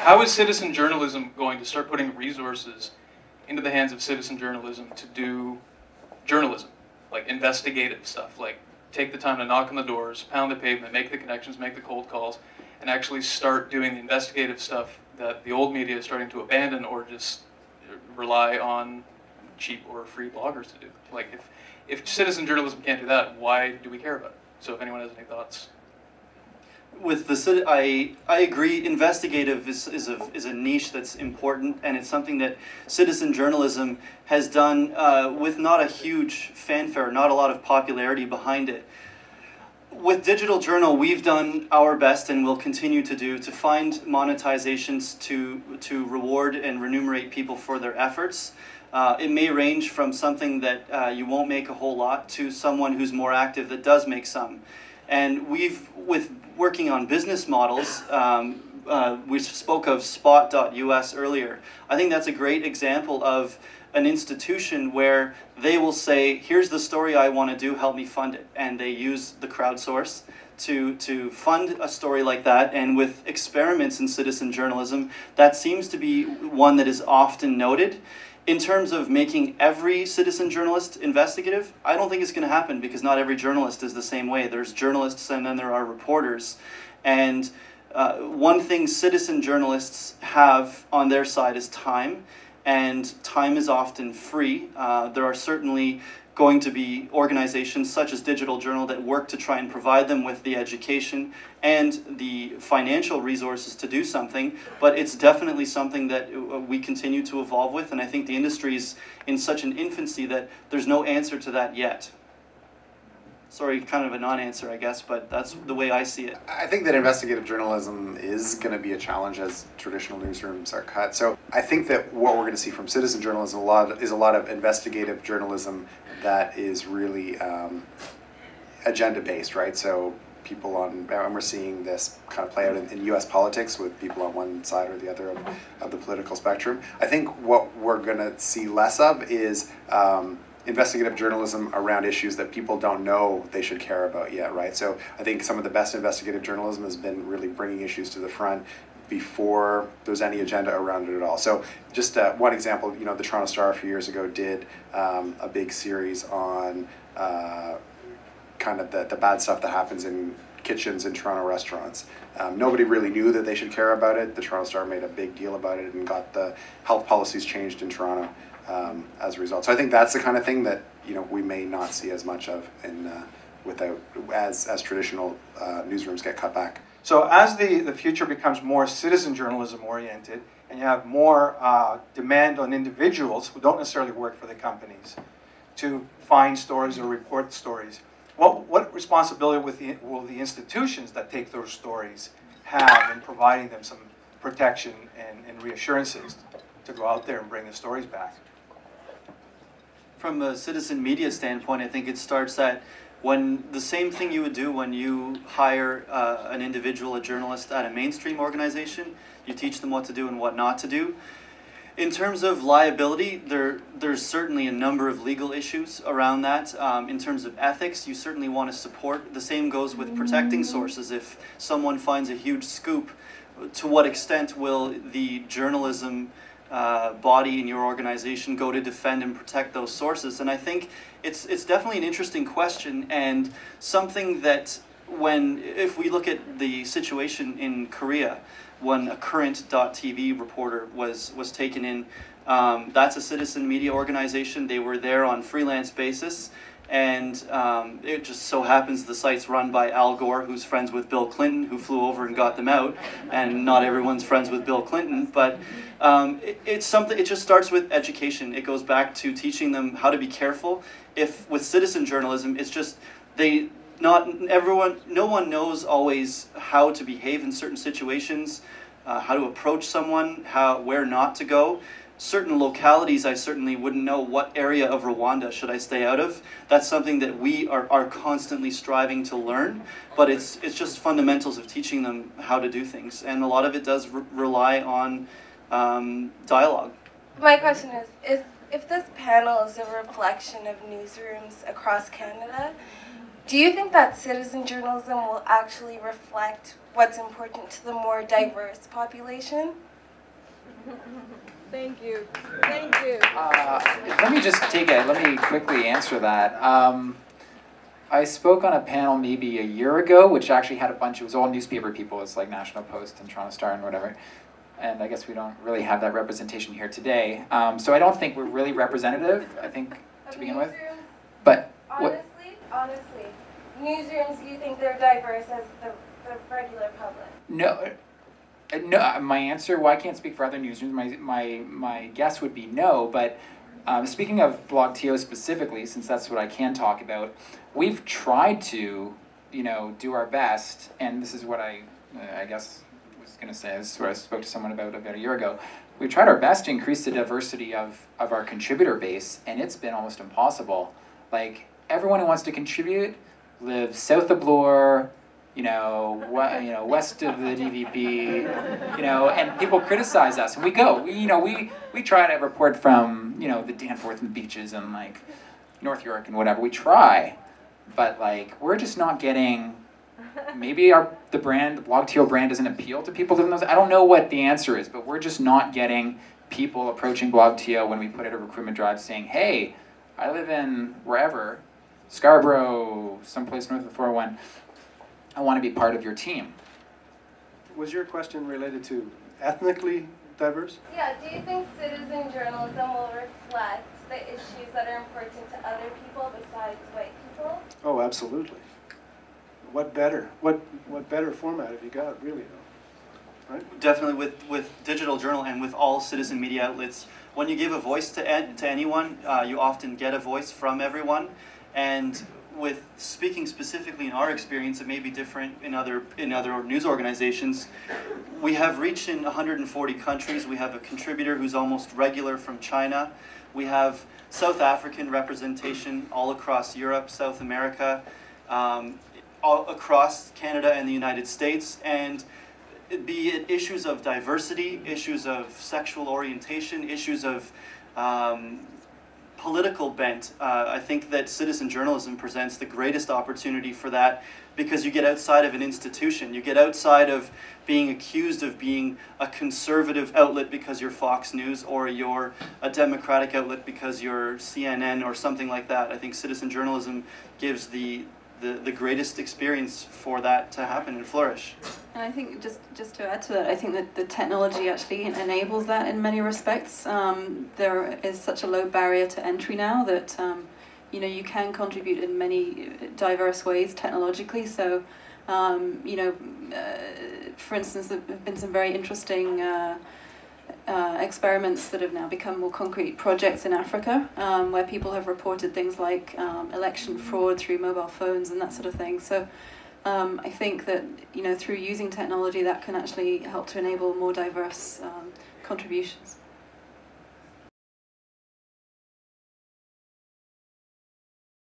how is citizen journalism going to start putting resources into the hands of citizen journalism to do journalism, like investigative stuff, like take the time to knock on the doors, pound the pavement, make the connections, make the cold calls, and actually start doing the investigative stuff that the old media is starting to abandon or just rely on cheap or free bloggers to do. Like, if citizen journalism can't do that, why do we care about it? So if anyone has any thoughts. With the I agree. Investigative is a niche that's important, and it's something that citizen journalism has done with not a huge fanfare, not a lot of popularity behind it. With Digital Journal, we've done our best and will continue to do to find monetizations to reward and remunerate people for their efforts. It may range from something that you won't make a whole lot to someone who's more active that does make some. And with working on business models, we spoke of spot.us earlier. I think that's a great example of an institution where they will say, here's the story I want to do, help me fund it. And they use the crowdsource to fund a story like that. And with experiments in citizen journalism, that seems to be one that is often noted. In terms of making every citizen journalist investigative, I don't think it's going to happen because not every journalist is the same way. There's journalists and then there are reporters. And one thing citizen journalists have on their side is time, and time is often free. There are certainly going to be organizations such as Digital Journal that work to try and provide them with the education and the financial resources to do something, but it's definitely something that we continue to evolve with, and I think the industry is in such an infancy that there's no answer to that yet. Sorry, kind of a non-answer, I guess, but that's the way I see it. I think that investigative journalism is going to be a challenge as traditional newsrooms are cut. So I think that what we're going to see from citizen journalism is a lot of investigative journalism that is really agenda-based, right? So people on, and we're seeing this kind of play out in U.S. politics with people on one side or the other of the political spectrum. I think what we're going to see less of is investigative journalism around issues that people don't know they should care about yet, right? So I think some of the best investigative journalism has been really bringing issues to the front before there's any agenda around it at all. So just one example, you know, the Toronto Star a few years ago did a big series on kind of the bad stuff that happens in kitchens in Toronto restaurants. Nobody really knew that they should care about it. The Toronto Star made a big deal about it and got the health policies changed in Toronto as a result. So I think that's the kind of thing that, you know, we may not see as much of in as traditional newsrooms get cut back. So as the future becomes more citizen journalism oriented, and you have more demand on individuals who don't necessarily work for the companies to find stories or report stories, what responsibility will the institutions that take those stories have in providing them some protection and reassurances to go out there and bring the stories back? From a citizen media standpoint, I think it starts at when the same thing you would do when you hire an individual, a journalist at a mainstream organization. You teach them what to do and what not to do. In terms of liability, there's certainly a number of legal issues around that. In terms of ethics, you certainly want to support. The same goes with protecting sources. If someone finds a huge scoop, to what extent will the journalism body in your organization go to defend and protect those sources? And I think it's definitely an interesting question, and something that if we look at the situation in Korea, when a current.tv reporter was taken in, that's a citizen media organization. They were there on freelance basis, and it just so happens the site's run by Al Gore, who's friends with Bill Clinton, who flew over and got them out, and not everyone's friends with Bill Clinton, but it's something. It just starts with education. It goes back to teaching them how to be careful. If with citizen journalism, it's just no one knows always how to behave in certain situations, how to approach someone, where not to go. Certain localities, I certainly wouldn't know what area of Rwanda should I stay out of. That's something that we are constantly striving to learn, but it's just fundamentals of teaching them how to do things, and a lot of it does rely on dialogue. My question is, if this panel is a reflection of newsrooms across Canada, do you think that citizen journalism will actually reflect what's important to the more diverse population? Thank you. Thank you. Let me quickly answer that. I spoke on a panel maybe a year ago, which actually had it was all newspaper people. It's like National Post and Toronto Star and whatever. And I guess we don't really have that representation here today. So I don't think we're really representative, I think, to begin with. But honestly, newsrooms, do you think they're diverse as the regular public? No. No, my answer, well, I can't speak for other newsrooms. My guess would be no, but speaking of blogTO specifically, since that's what I can talk about, we've tried to, do our best, and this is what I guess was going to say, this is what I spoke to someone about a year ago. We tried our best to increase the diversity of our contributor base, and it's been almost impossible. Like, everyone who wants to contribute lives south of Bloor, west of the DVP, and people criticize us, and we go. We try to report from, the Danforth and beaches and like North York and whatever. We try, but like we're just not getting. Maybe the blogTO brand doesn't appeal to people living those. I don't know what the answer is, but we're just not getting people approaching blogTO when we put out a recruitment drive saying, "Hey, I live in wherever, Scarborough, someplace north of 401. I want to be part of your team." Was your question related to ethnically diverse? Yeah, do you think citizen journalism will reflect the issues that are important to other people besides white people? Oh, absolutely. What better format have you got, really, though? Right? Definitely with digital journal and with all citizen media outlets, when you give a voice to anyone, you often get a voice from everyone. And with speaking specifically in our experience, it may be different in other news organizations. We have reach in 140 countries. We have a contributor who's almost regular from China. We have South African representation all across Europe, South America, all across Canada and the United States. And be it issues of diversity, issues of sexual orientation, issues of political bent, I think that citizen journalism presents the greatest opportunity for that, because you get outside of an institution. You get outside of being accused of being a conservative outlet because you're Fox News, or you're a Democratic outlet because you're CNN or something like that. I think citizen journalism gives the greatest experience for that to happen and flourish. And I think just to add to that, I think that the technology actually enables that in many respects. There is such a low barrier to entry now that you can contribute in many diverse ways technologically. So for instance, there have been some very interesting experiments that have now become more concrete projects in Africa, where people have reported things like election fraud through mobile phones and that sort of thing. So I think that through using technology, that can actually help to enable more diverse contributions.